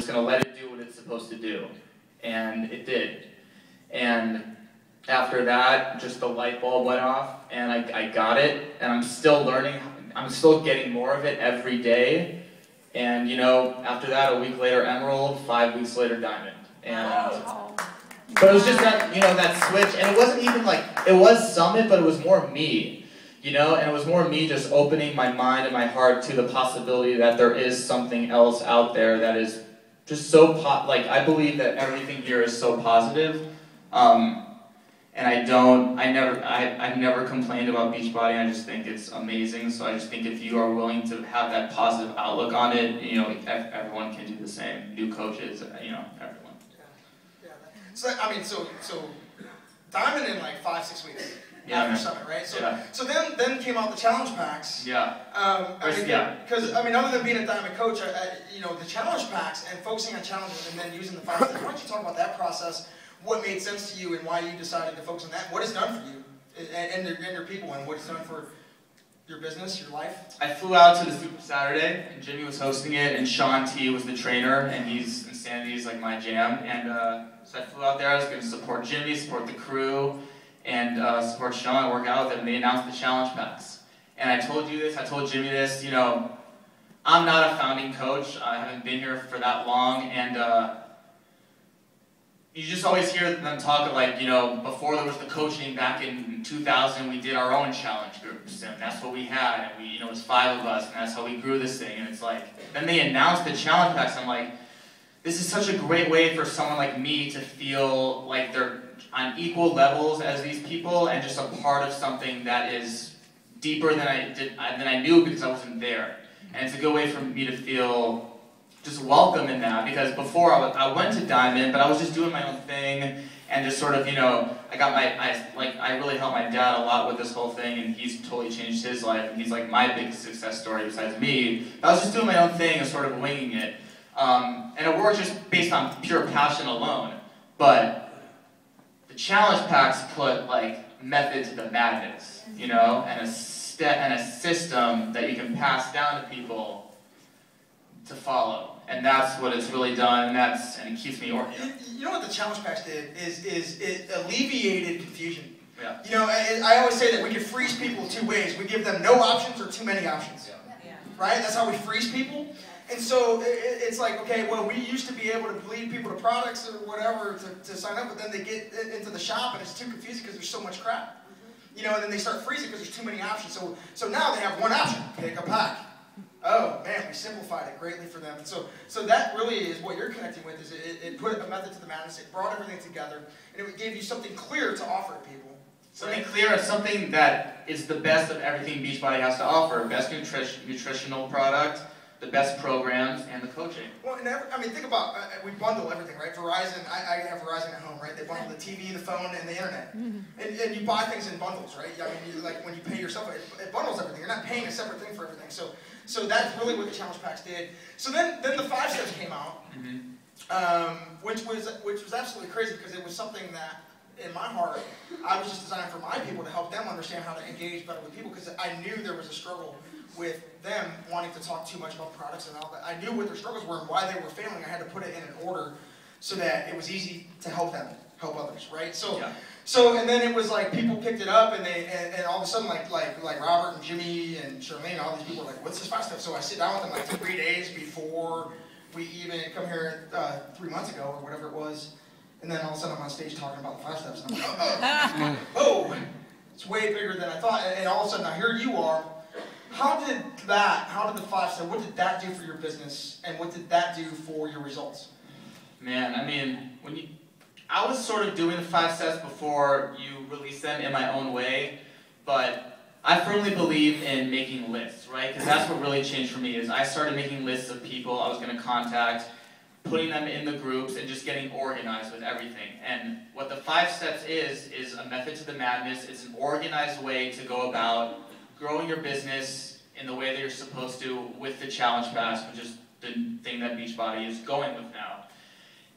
just going to let it do what it's supposed to do. And it did. And after that, just the light bulb went off, and I got it, and I'm still learning. I'm still getting more of it every day. And, you know, after that, a week later, Emerald, 5 weeks later, Diamond. And, but it was just that, you know, that switch, and it wasn't even like, it was Summit, but it was more me, you know, and it was more me just opening my mind and my heart to the possibility that there is something else out there that is just so, like, I believe that everything here is so positive, and I've never complained about Beachbody. I just think it's amazing, so I just think if you are willing to have that positive outlook on it, you know, everyone can do the same, new coaches, you know, everyone. So I mean, so Diamond in like 5-6 weeks after Summit, right? So then came out the challenge packs. Yeah. Because I mean, other than being a Diamond coach, you know, the challenge packs and focusing on challenges and then using the 5 steps. Why don't you talk about that process? What made sense to you and why you decided to focus on that? What it's done for you and your people, and what it's done for your business, your life? I flew out to the Super Saturday, and Jimmy was hosting it, and Sean T was the trainer, and Insanity is like my jam, and so I flew out there. I was going to support Jimmy, support the crew, and support Sean, work out with him, and they announced the challenge packs. And I told you this, I told Jimmy this, you know, I'm not a founding coach, I haven't been here for that long, and you just always hear them talk of, like, you know, before there was the coaching back in 2000, we did our own challenge groups, and that's what we had, and you know, it was 5 of us, and that's how we grew this thing, and it's like, then they announced the challenge packs, I'm like, this is such a great way for someone like me to feel like they're on equal levels as these people, and just a part of something that is deeper than I knew because I wasn't there, and it's a good way for me to feel just welcome in that, because before I went to Diamond, but I was just doing my own thing, and just sort of, you know, I really helped my dad a lot with this whole thing, and he's totally changed his life, and he's like my biggest success story besides me. But I was just doing my own thing and sort of winging it, and it worked just based on pure passion alone. But the challenge packs put like method to the madness, you know, and a system that you can pass down to people to follow. And that's what it's really done, and it keeps me organized. You know what the challenge packs did is it alleviated confusion. Yeah. You know, I always say that we can freeze people 2 ways. We give them no options or too many options. Yeah. Right? That's how we freeze people. And so it's like, okay, well, we used to be able to lead people to products or whatever to sign up, but then they get into the shop and it's too confusing because there's so much crap. You know, and then they start freezing because there's too many options. So now they have one option: pick a pack. Oh man, we simplified it greatly for them. So that really is what you're connecting with. Is it put a method to the madness. It brought everything together, and it gave you something clear to offer to people. Something clear, something that is the best of everything Beachbody has to offer. Best nutritional product, the best programs, and the coaching. Well, I mean, think about, we bundle everything, right? Verizon, I have Verizon at home, right? They bundle the TV, the phone, and the internet. And you buy things in bundles, right? I mean, like when you pay yourself, it bundles everything. You're not paying a separate thing for everything. So that's really what the challenge packs did. So then the 5 steps came out, which was absolutely crazy, because it was something that, in my heart, I was just designing for my people to help them understand how to engage better with people, because I knew there was a struggle with them wanting to talk too much about products and all that. I knew what their struggles were and why they were failing. I had to put it in an order so that it was easy to help them, help others, right? So and then it was like people picked it up, and all of a sudden like Robert and Jimmy and Charlene, all these people were like, what's this 5 steps? So I sit down with them like 3 days before we even come here 3 months ago or whatever it was, and then all of a sudden I'm on stage talking about the 5 steps, and I'm like, oh, it's way bigger than I thought, and all of a sudden now here you are. How did the 5 steps, what did that do for your business, and what did that do for your results? Man, I mean, I was sort of doing the 5 steps before you released them in my own way, but I firmly believe in making lists, right? Because that's what really changed for me, is I started making lists of people I was going to contact, putting them in the groups, and just getting organized with everything. And what the 5 steps is a method to the madness. It's an organized way to go about growing your business in the way that you're supposed to with the challenge pass, which is the thing that Beachbody is going with now.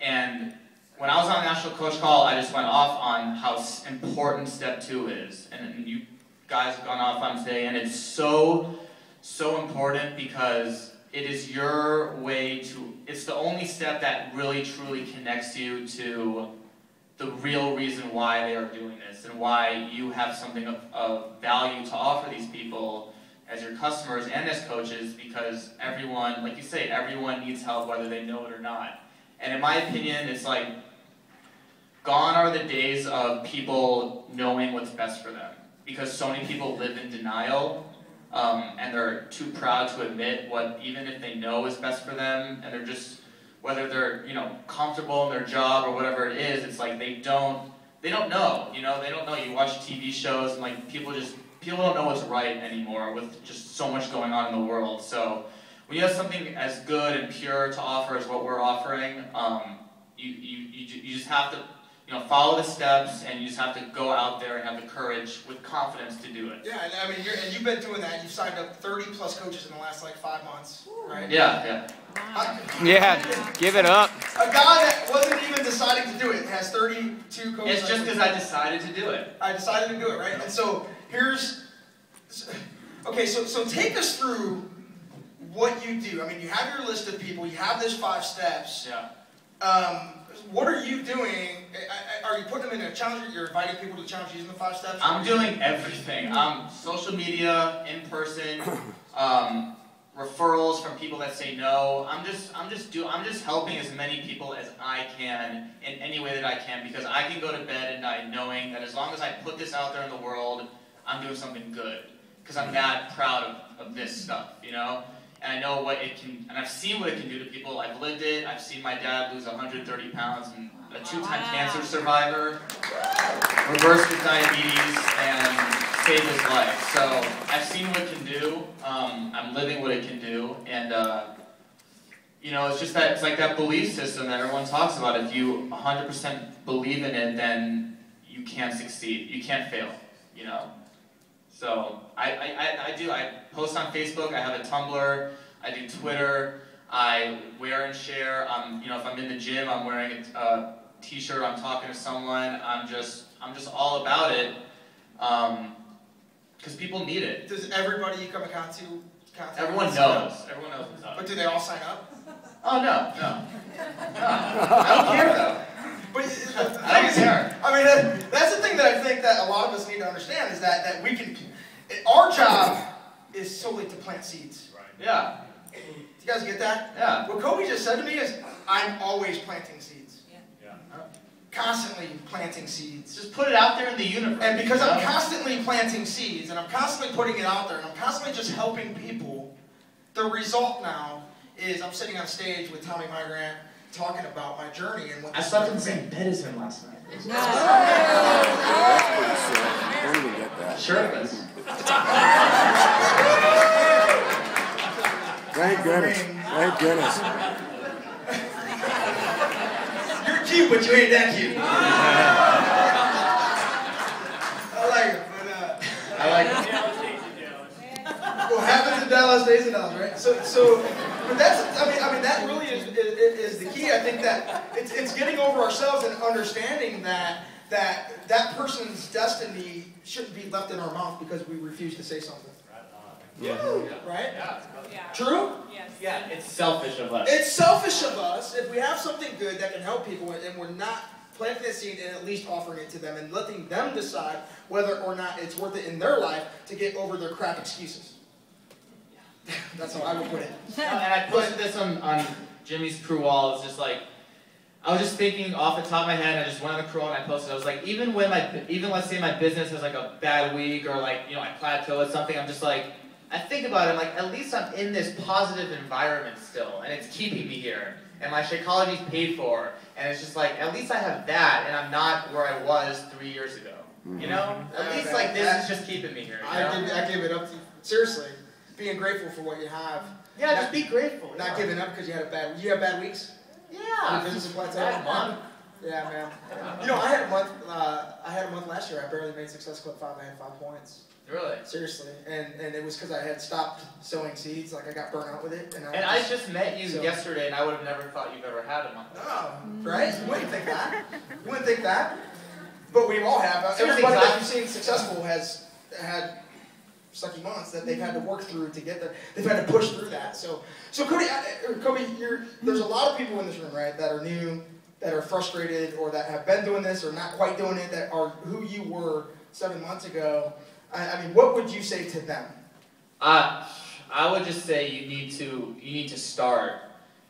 And when I was on National Coach Call, I just went off on how important step 2 is. And you guys have gone off on today, and it's so important, because it is your way to, it's the only step that really truly connects you to the real reason why they are doing this and why you have something of value to offer these people as your customers and as coaches, because everyone, like you say, everyone needs help whether they know it or not. And in my opinion, it's like, gone are the days of people knowing what's best for them, because so many people live in denial, and they're too proud to admit what, even if they know is best for them, and they're just, whether they're, you know, comfortable in their job or whatever it is, it's like they don't know, you know, they don't know. You watch TV shows and like people don't know what's right anymore with just so much going on in the world. So when you have something as good and pure to offer as what we're offering, you just have to, you know, follow the steps, and you just have to go out there and have the courage with confidence to do it. Yeah, and I mean, you've been doing that. You've signed up 30 plus coaches in the last like 5 months, right? Yeah. Yeah, give it up. A guy that wasn't even deciding to do it has 32 coaches. It's just because I decided to do it. I decided to do it, right? And so okay, so take us through what you do. I mean, you have your list of people. You have this 5 steps. Yeah. What are you doing? Are you putting them in a challenge? You're inviting people to the challenge using the 5 steps? I'm doing everything. Social media, in person, referrals from people that say no. I'm just helping as many people as I can in any way that I can, because I can go to bed at night knowing that as long as I put this out there in the world, I'm doing something good, because I'm that proud of this stuff, you know? And I know what it can, and I've seen what it can do to people. I've lived it. I've seen my dad lose 130 pounds, and a 2-time cancer survivor, reversed his diabetes, and saved his life. So I've seen what it can do. I'm living what it can do, and you know, it's just that, it's like that belief system that everyone talks about. If you 100% believe in it, then you can't succeed. You can't fail, you know? So I post on Facebook, I have a Tumblr, I do Twitter, I wear and share. You know, if I'm in the gym, I'm wearing a t-shirt, I'm talking to someone, I'm just all about it, because people need it. Does everybody you come in contact Everyone knows. Everyone knows what's up. But do they all sign up? Oh, no. I don't care, though. But I don't care. I mean, that's the thing that I think that a lot of us need to understand, is that we can, our job is solely to plant seeds. Right. Yeah. Do you guys get that? Yeah. What Coby just said to me is, I'm always planting seeds. Yeah. Constantly planting seeds. Just put it out there in the universe. And because I'm constantly planting seeds, and I'm constantly putting it out there, and I'm constantly just helping people, the result now is I'm sitting on stage with Tommy Mygrant, talking about my journey and what I slept in the same bed as him last night. Sure it was. Thank goodness. Thank goodness. You're cute, but you ain't that cute. I like it, but I like it. what happens in Dallas stays in Dallas, right? But that's, I mean, that really is the key. I think that it's getting over ourselves and understanding that person's destiny shouldn't be left in our mouth because we refuse to say something. Yeah. Right? Yeah. True? Yes. Yeah, it's selfish of us. It's selfish of us if we have something good that can help people and we're not planting that seed and at least offering it to them and letting them decide whether or not it's worth it in their life to get over their crap excuses. That's how I would put it. And I posted this on Jimmy's crew wall. It's just like, I was just thinking off the top of my head, I just went on the crew and I posted, I was like, even let's say my business has like a bad week or like, you know, I plateau at something, I'm just like, I think about it, I'm like, at least I'm in this positive environment still, and it's keeping me here, and my Shakeology's paid for, and it's just like, at least I have that, and I'm not where I was 3 years ago, you know? At least like this is just keeping me here, you know? I give it up to you. Seriously, being grateful for what you have. Yeah, just be grateful. Not giving up because you have bad weeks? Yeah. Your business is plateau? Bad month. Yeah, man. You know, I had a month last year. I barely made Success Club 5. I had 5 points. Really? Seriously, and it was because I had stopped sowing seeds. Like I got burnt out with it. And I just met you yesterday, and I would have never thought you've ever had a month. No, right? You wouldn't think that. You wouldn't think that. But we all have. Seriously, Everybody that you've seen successful has had sucky months that they've had to work through to get there. They've had to push through that. So Coby, there's a lot of people in this room, right, that are new, that are frustrated, or that have been doing this or not quite doing it, that are who you were 7 months ago. I mean, what would you say to them? I would just say you need to start,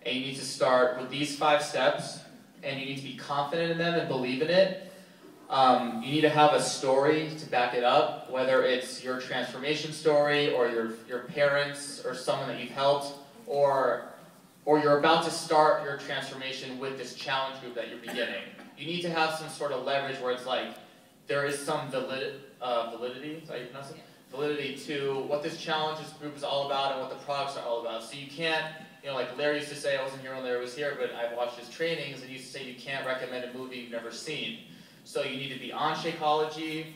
and you need to start with these 5 steps, and you need to be confident in them and believe in it. You need to have a story to back it up, whether it's your transformation story, or your parents, or someone that you've helped, or you're about to start your transformation with this challenge group that you're beginning. You need to have some sort of leverage where it's like there is some validity. Is that how you pronounce it? Validity to what this challenges group is all about and what the products are all about. So you can't, like Larry used to say, I wasn't here when Larry was here, but I've watched his trainings, and he used to say you can't recommend a movie you've never seen. So you need to be on Shakeology,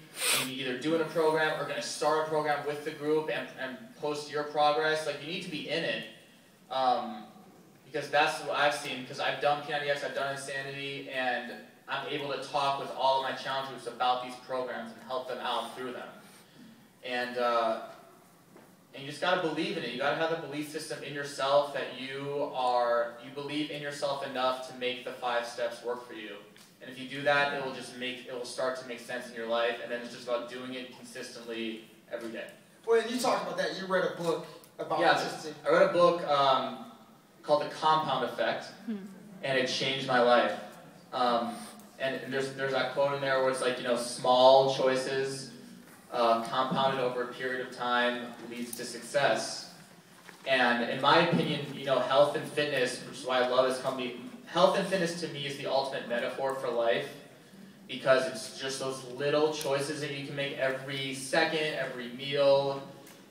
you need either doing a program or going to start a program with the group and post your progress. Like, you need to be in it, because that's what I've seen, because I've done P90X, I've done Insanity, and I'm able to talk with all of my challenge groups about these programs and help them out through them. And you just got to believe in it. You got to have a belief system in yourself that you believe in yourself enough to make the 5 steps work for you. And if you do that, it will start to make sense in your life, and then it's just about doing it consistently every day. Well, and you talked about that. You read a book about consistency. I read a book called The Compound Effect, and it changed my life. And there's that quote in there where it's like, small choices compounded over a period of time leads to success. And in my opinion, health and fitness, which is why I love this company, health and fitness to me is the ultimate metaphor for life, because it's just those little choices that you can make every second, every meal,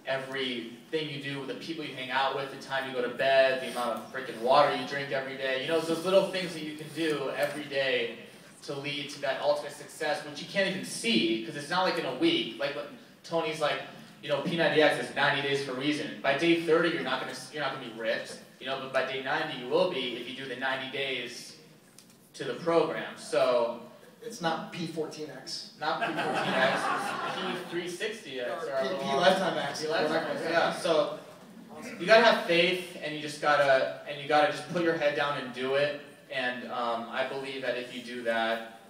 everything you do with the people you hang out with, the time you go to bed, the amount of freaking water you drink every day. It's those little things that you can do every day to lead to that ultimate success, which you can't even see, because it's not like in a week. Like when Tony's like, P90X is 90 days for a reason. By day 30, you're not gonna be ripped, but by day 90 you will be if you do the 90 days to the program. So it's not P14X. Not P14X. It's P360X. Or P Lifetime X. P Lifetime X. Yeah. So you gotta have faith, and you gotta just put your head down and do it. And I believe that if you do that,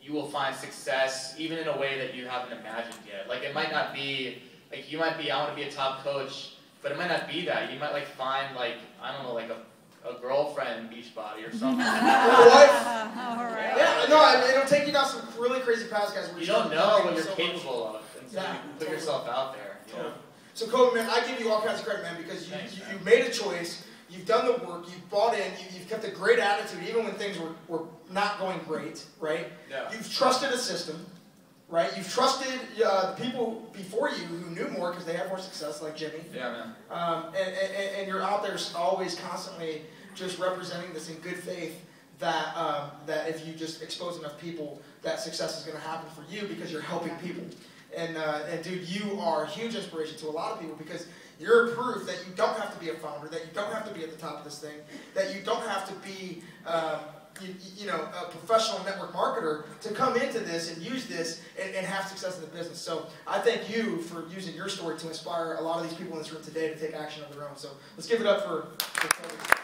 you will find success, even in a way that you haven't imagined yet. Like, it might not be, like, you might be, I want to be a top coach, but it might not be that. You might, like, find, like, I don't know, like a girlfriend Beachbody or something. Or a wife. All right. Yeah, no, it'll take you down some really crazy paths, guys. You don't know what you're capable of, and so you put yourself out there. So, Coby, man, I give you all kinds of credit, man, because you made a choice. You've done the work, you've bought in, you've kept a great attitude, even when things were not going great, right? Yeah. You've trusted a system, right? You've trusted the people before you who knew more because they had more success, like Jimmy. Yeah, man. And you're out there always constantly just representing this in good faith that if you just expose enough people, that success is going to happen for you because you're helping people. And dude, you are a huge inspiration to a lot of people because you're proof that you don't have to be a founder, that you don't have to be at the top of this thing, that you don't have to be, a professional network marketer to come into this and use this and have success in the business. So I thank you for using your story to inspire a lot of these people in this room today to take action on their own. So let's give it up for Coby.